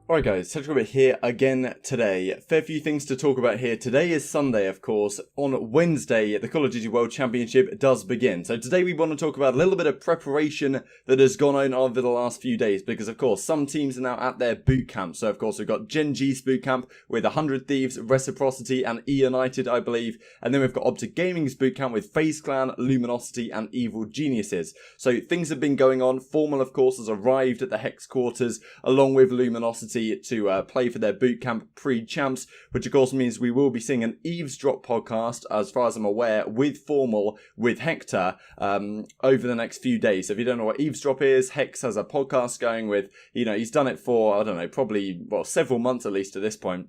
Alright guys, CWL here again today. Fair few things to talk about here. Today is Sunday, of course. On Wednesday, the Call of Duty World Championship does begin. So today we want to talk about a little bit of preparation that has gone on over the last few days. Because of course, some teams are now at their boot camp. So of course, we've got Gen.G's boot camp with 100 Thieves, Reciprocity and E-United, I believe. And then we've got OpTic Gaming's boot camp with FaZe Clan, Luminosity and Evil Geniuses. So things have been going on. Formal, of course, has arrived at the Hex quarters along with Luminosity to play for their bootcamp pre-champs, which of course means we will be seeing an eavesdrop podcast, as far as I'm aware, with Formal, with Hector, over the next few days. So if you don't know what eavesdrop is, Hex has a podcast going with, he's done it for, I don't know, probably, several months at least at this point.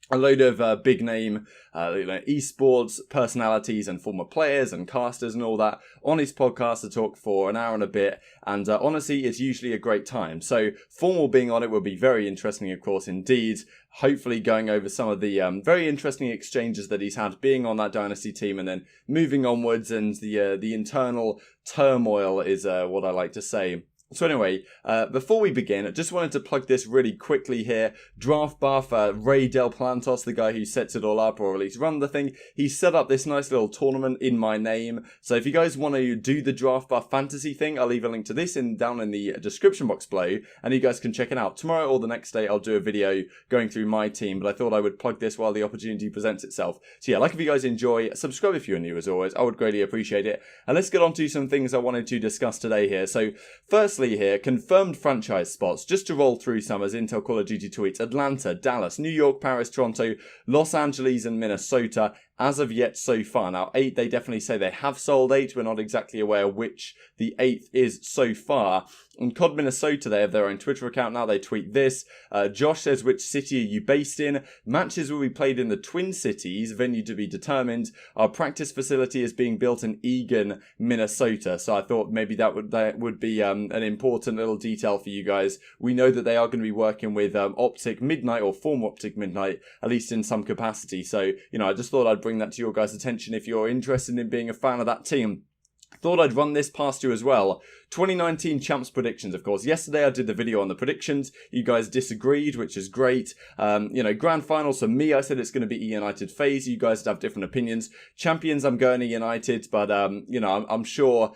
A load of big name, esports personalities and former players and casters and all that on his podcast to talk for an hour and a bit. And honestly, it's usually a great time. So Formal being on it will be very interesting, of course, indeed. Hopefully going over some of the very interesting exchanges that he's had being on that Dynasty team and then moving onwards. And the internal turmoil is what I like to say. So anyway, before we begin, I just wanted to plug this really quickly here. Draft Buff, Ray Del Plantos, the guy who sets it all up, or at least run the thing, he set up this nice little tournament in my name. So if you guys want to do the Draft Buff fantasy thing, I'll leave a link to this down in the description box below, and you guys can check it out. Tomorrow or the next day, I'll do a video going through my team, but I thought I would plug this while the opportunity presents itself. So yeah, if you guys enjoy, subscribe if you're new as always, I would greatly appreciate it. And let's get on to some things I wanted to discuss today here. So firstly here, confirmed franchise spots, just to roll through some as Intel Call of Duty tweets: Atlanta, Dallas, New York, Paris, Toronto, Los Angeles and Minnesota. As of yet so far. Now 8, they definitely say they have sold 8. We're not exactly aware which the 8th is so far. In CoD Minnesota, they have their own Twitter account now. They tweet this. Josh says, which city are you based in? Matches will be played in the Twin Cities, venue to be determined. Our practice facility is being built in Eagan, Minnesota. So I thought maybe that would be an important little detail for you guys. We know that they are going to be working with OpTic Midnight, or former OpTic Midnight, at least in some capacity. So, I just thought I'd bring that to your guys' attention if you're interested in being a fan of that team. Thought I'd run this past you as well. 2019 champs predictions, of course. Yesterday I did the video on the predictions. You guys disagreed, which is great. Grand finals for me, I said it's going to be E-United FaZe. You guys have different opinions. Champions, I'm going to United, but I'm sure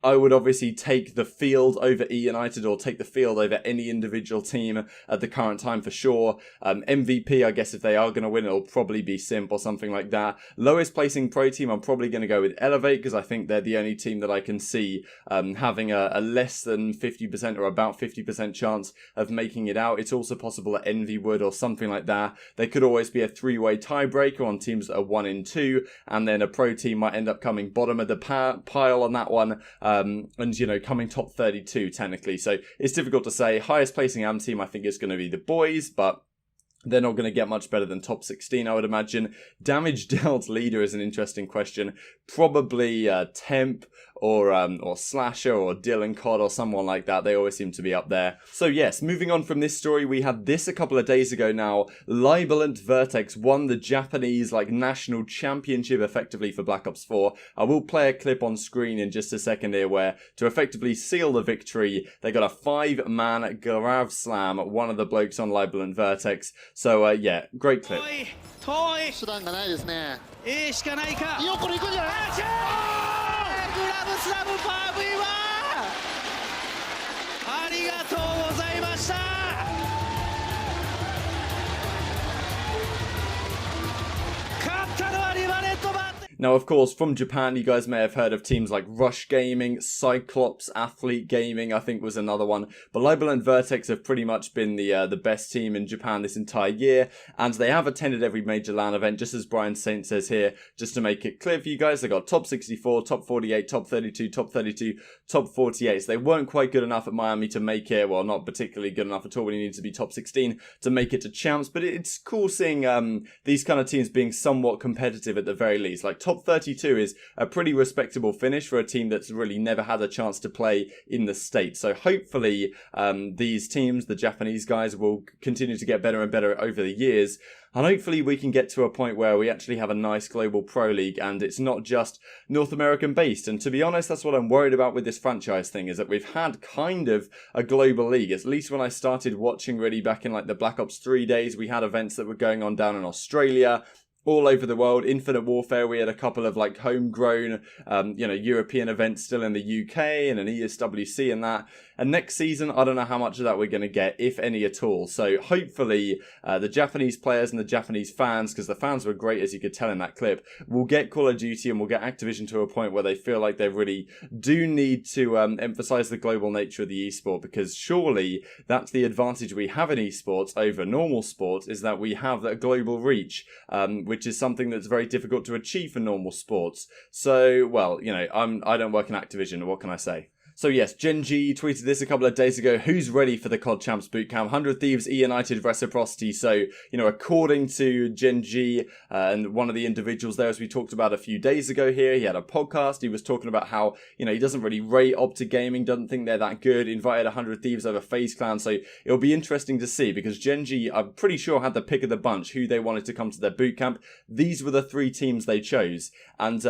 I would obviously take the field over E-United, or take the field over any individual team at the current time for sure. MVP, I guess if they are going to win, it'll probably be Simp or something like that. Lowest placing pro team, I'm probably going to go with Elevate, because I think they're the only team that I can see having a less than 50% or about 50% chance of making it out. It's also possible that Envy would, or something like that. There could always be a 3-way tiebreaker on teams that are 1 in 2, and then a pro team might end up coming bottom of the pile on that one. Coming top 32 technically. So it's difficult to say. Highest placing AM team I think is going to be the boys, but they're not going to get much better than top 16, I would imagine. Damage dealt leader is an interesting question. Probably Temp or Slasher or Dylan CoD or someone like that. They always seem to be up there. So yes, moving on from this story, we had this a couple of days ago now. Libelant Vertex won the Japanese national championship effectively for Black Ops 4. I will play a clip on screen in just a second here where, to effectively seal the victory, they got a 5-man Grav Slam, one of the blokes on Libelant Vertex. So yeah, great clip. 手段がないですね。しかないか。よこれ行くんじゃない？グラブスラムパー V1。ありがとうございました。勝ったのはリバレットバッ。 Now, of course, from Japan, you guys may have heard of teams like Rush Gaming, Cyclops, Athlete Gaming, I think was another one. But Libel and Vertex have pretty much been the best team in Japan this entire year. And they have attended every major LAN event, just as Brian Saint says here, just to make it clear for you guys. They got top 64, top 48, top 32, top 32, top 48. So they weren't quite good enough at Miami to make it. Well, not particularly good enough at all when you need to be top 16 to make it to champs. But it's cool seeing these kind of teams being somewhat competitive at the very least. Like top 32 is a pretty respectable finish for a team that's really never had a chance to play in the States. So hopefully these teams, the Japanese guys, will continue to get better and better over the years. And hopefully we can get to a point where we actually have a nice global pro league and it's not just North American based. And to be honest, that's what I'm worried about with this franchise thing, is that we've had kind of a global league. At least when I started watching really back in like the Black Ops 3 days, we had events that were going on down in Australia, all over the world. Infinite Warfare, we had a couple of like homegrown, European events still in the UK and an ESWC and that. And next season, I don't know how much of that we're going to get, if any at all. So hopefully the Japanese players and the Japanese fans, because the fans were great as you could tell in that clip, will get Call of Duty and will get Activision to a point where they feel like they really do need to emphasize the global nature of the esport, because surely that's the advantage we have in esports over normal sports, is that we have that global reach, which is something that's very difficult to achieve for normal sports. So, well, I don't work in Activision, what can I say? So yes, Gen.G tweeted this a couple of days ago. Who's ready for the CoD Champs Bootcamp? 100 Thieves, E-United, Reciprocity. So, according to Gen.G and one of the individuals there, as we talked about a few days ago here, he had a podcast. He was talking about how, he doesn't really rate OpTic Gaming, doesn't think they're that good, invited 100 Thieves over FaZe Clan. So it'll be interesting to see, because Gen.G, I'm pretty sure, had the pick of the bunch who they wanted to come to their bootcamp. These were the 3 teams they chose. And,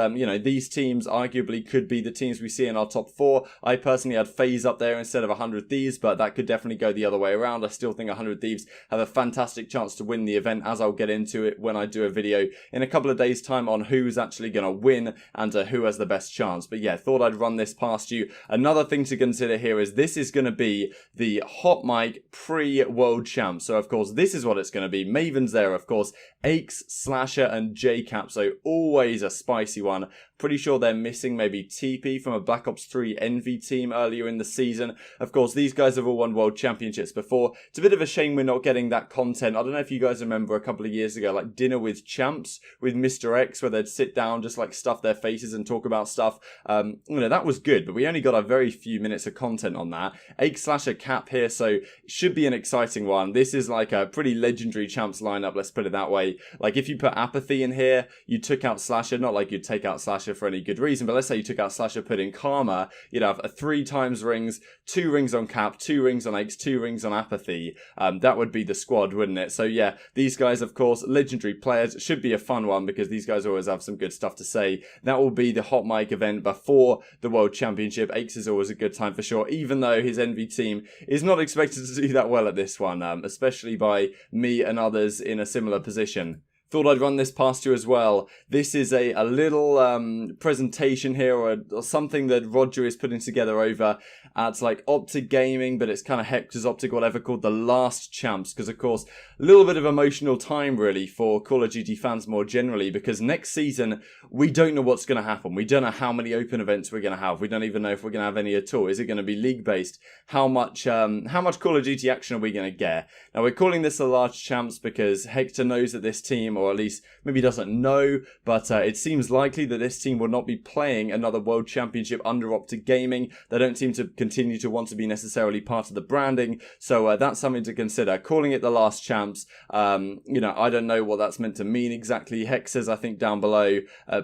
these teams arguably could be the teams we see in our top 4. I personally had FaZe up there instead of 100 Thieves, but that could definitely go the other way around. I still think 100 Thieves have a fantastic chance to win the event, as I'll get into it when I do a video in a couple of days' time on who's actually going to win and who has the best chance. But yeah, thought I'd run this past you. Another thing to consider here is this is going to be the hot mic pre-World Champ. So of course, this is what it's going to be. Maven's there, of course. Aches, Slasher, and JCap. So always a spicy one. Pretty sure they're missing maybe TP from a Black Ops 3 Envy team earlier in the season. Of course, these guys have all won World Championships before. It's a bit of a shame we're not getting that content. I don't know if you guys remember a couple of years ago, like Dinner with Champs with Mr. X, where they'd sit down, just like stuff their faces and talk about stuff. That was good, but we only got a very few minutes of content on that. Ache Slasher Cap here, so it should be an exciting one. This is like a pretty legendary Champs lineup, let's put it that way. Like if you put Apathy in here, you took out Slasher, not like you'd take out Slasher for any good reason, but let's say you took out Slasher, put in Karma, you'd have 3 times rings, 2 rings on Cap, 2 rings on Aches, 2 rings on Apathy. That would be the squad, wouldn't it? So yeah, these guys, of course, legendary players. Should be a fun one because these guys always have some good stuff to say. That will be the hot mic event before the World Championship. Aches is always a good time for sure, even though his Envy team is not expected to do that well at this one, especially by me and others in a similar position. Thought I'd run this past you as well. This is a little presentation here, or something that Roger is putting together over at like OpTic Gaming, but it's kind of Hector's OpTic, whatever, called The Last Champs, because of course a little bit of emotional time really for Call of Duty fans more generally, because next season we don't know what's going to happen. We don't know how many open events we're going to have. We don't even know if we're going to have any at all. Is it going to be league based? How much Call of Duty action are we going to get? Now we're calling this The Last Champs because Hector knows that this team, or at least maybe doesn't know, but it seems likely that this team will not be playing another World Championship under OpTic Gaming. They don't seem to continue to want to be necessarily part of the branding, so that's something to consider. Calling it The Last Champs, I don't know what that's meant to mean exactly. Hex says, I think down below,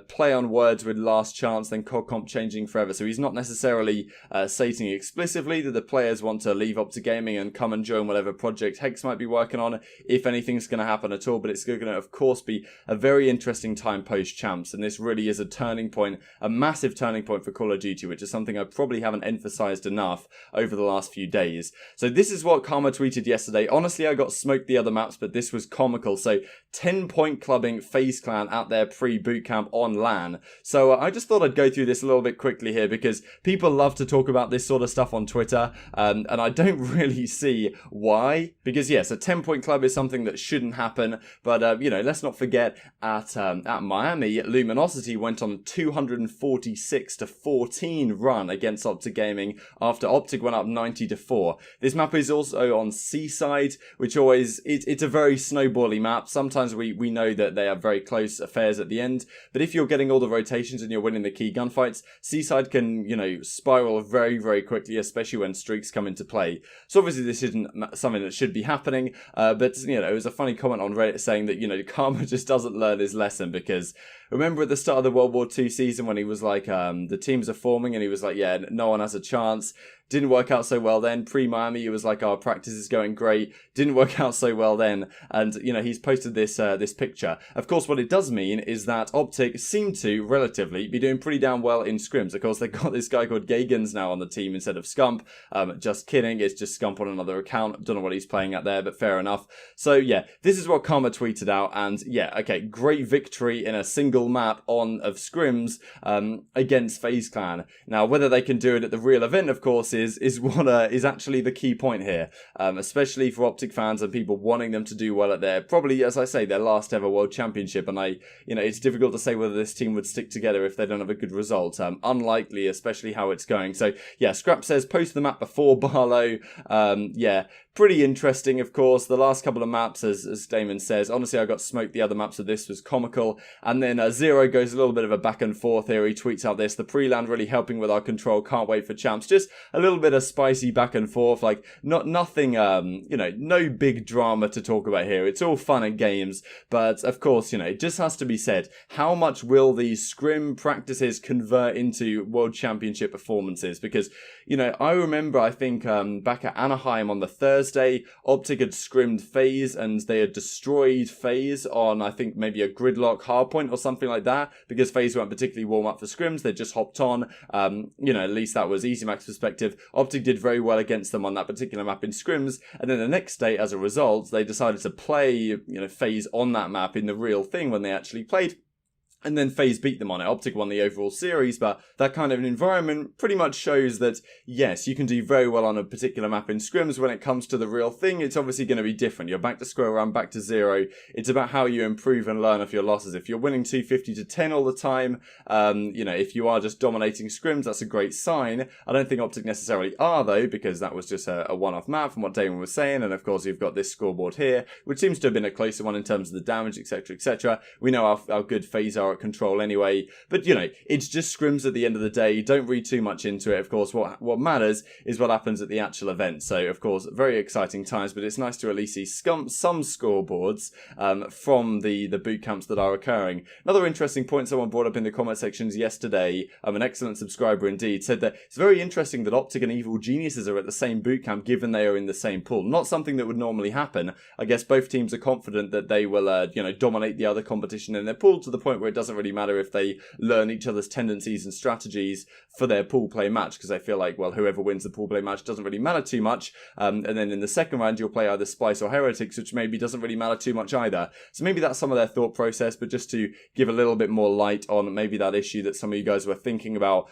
play on words with last chance, then CoD comp changing forever. So he's not necessarily stating explicitly that the players want to leave OpTic Gaming and come and join whatever project Hex might be working on, if anything's going to happen at all, but it's going to, of course, be a very interesting time post-Champs, and this really is a turning point, a massive turning point for Call of Duty, which is something I probably haven't emphasized enough over the last few days. So this is what Karma tweeted yesterday. Honestly, I got smoked the other maps, but this was comical. So 10-point clubbing FaZe Clan at their pre-bootcamp on LAN. So I just thought I'd go through this a little bit quickly here, because people love to talk about this sort of stuff on Twitter, and I don't really see why, because yes, a 10-point club is something that shouldn't happen, but let's not forget at Miami, Luminosity went on 246-14 run against OpTic Gaming after OpTic went up 90-4. This map is also on Seaside, which always, it's a very snowbally map. Sometimes we know that they have very close affairs at the end, but if you're getting all the rotations and you're winning the key gunfights, Seaside can, you know, spiral very, very quickly, especially when streaks come into play. So obviously this isn't something that should be happening, but, you know, it was a funny comment on Reddit saying that, you know, Karma just doesn't learn his lesson, because remember at the start of the World War II season when he was like, the teams are forming, and he was like, yeah, no one has a chance. Didn't work out so well then. Pre-Miami, it was like, our practice is going great. Didn't work out so well then. And, you know, he's posted this this picture. Of course, what it does mean is that OpTic seem to, relatively, be doing pretty damn well in scrims. Of course, they've got this guy called Gagans now on the team instead of Scump. Just kidding. It's just Scump on another account. Don't know what he's playing at there, but fair enough. So, yeah, this is what Karma tweeted out. And, yeah, okay, great victory in a single map of scrims against FaZe Clan. Now, whether they can do it at the real event, of course, is what is actually the key point here, especially for OpTic fans and people wanting them to do well at their, probably, as I say, their last ever World Championship. And you know, it's difficult to say whether this team would stick together if they don't have a good result. Unlikely, especially how it's going. So yeah, Scrap says post the map before Barlow. Yeah, pretty interesting, of course. The last couple of maps, as Damon says, honestly, I got smoked. The other maps of this was comical. And then Zero goes a little bit of a back and forth here. He tweets out this: the pre-land really helping with our control. Can't wait for champs. Just a little bit of spicy back and forth. Like, nothing, you know, no big drama to talk about here. It's all fun and games. But, of course, you know, it just has to be said, how much will these scrim practices convert into World Championship performances? Because, you know, I remember, I think, back at Anaheim on the Thursday, OpTic had scrimmed FaZe, and they had destroyed FaZe on, I think, maybe a gridlock hardpoint or something like that, because FaZe weren't particularly warm up for scrims. They just hopped on. You know, at least that was EasyMax's perspective. OpTic did very well against them on that particular map in scrims, and then the next day, as a result, they decided to play, you know, FaZe on that map in the real thing when they actually played. And then FaZe beat them on it. OpTic won the overall series, but that kind of an environment pretty much shows that, yes, you can do very well on a particular map in scrims. When it comes to the real thing, it's obviously going to be different. You're back to square one, back to zero. It's about how you improve and learn off your losses. If you're winning 250-10 all the time, you know, if you are just dominating scrims, that's a great sign. I don't think OpTic necessarily are, though, because that was just a one-off map from what Damon was saying. And, of course, you've got this scoreboard here, which seems to have been a closer one in terms of the damage, etc., etc. We know how good FaZe are at control anyway, but you know, it's just scrims at the end of the day. Don't read too much into it. Of course, what matters is what happens at the actual event. So of course, very exciting times, but it's nice to at least see some scoreboards from the boot camps that are occurring. Another interesting point someone brought up in the comment sections yesterday, an excellent subscriber indeed, said that it's very interesting that OpTic and Evil Geniuses are at the same boot camp, given they are in the same pool. Not something that would normally happen. I guess both teams are confident that they will you know, dominate the other competition in their pool, to the point where it doesn't really matter if they learn each other's tendencies and strategies for their pool play match, because they feel like, well, whoever wins the pool play match doesn't really matter too much. And then in the second round, you'll play either Spice or Heretics, which maybe doesn't really matter too much either. So maybe that's some of their thought process, but just to give a little bit more light on maybe that issue that some of you guys were thinking about.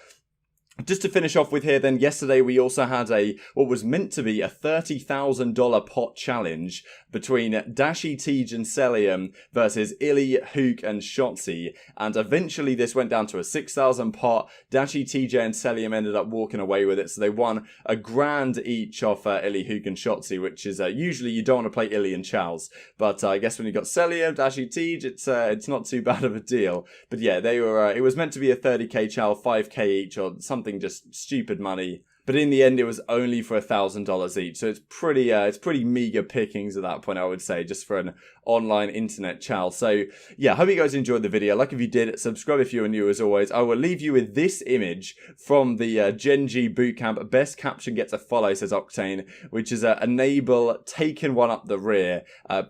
Just to finish off with here then, yesterday we also had what was meant to be a $30,000 pot challenge between Dashy, TJ, and Cellium versus Illy, Hook, and Shotzi. And eventually this went down to a 6,000 pot. Dashy, TJ, and Cellium ended up walking away with it. So they won a grand each off Illy, Hook, and Shotzi, which is usually you don't want to play Illy and Charles. But I guess when you got Cellium, Dashy, TJ, it's not too bad of a deal. But yeah, they were. It was meant to be a 30k Charles, 5k each, or something just stupid money. But in the end, it was only for $1,000 each. So it's pretty meager pickings at that point, I would say, just for an online internet chal. So yeah, hope you guys enjoyed the video. Like if you did, subscribe if you are new as always. I will leave you with this image from the Gen.G bootcamp. Best caption gets a follow, says Octane, which is Enable taking one up the rear.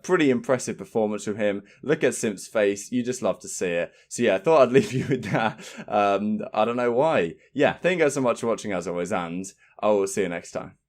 Pretty impressive performance from him. Look at Simp's face. You just love to see it. So yeah, I thought I'd leave you with that. I don't know why. Yeah, thank you guys so much for watching as always, and I will see you next time.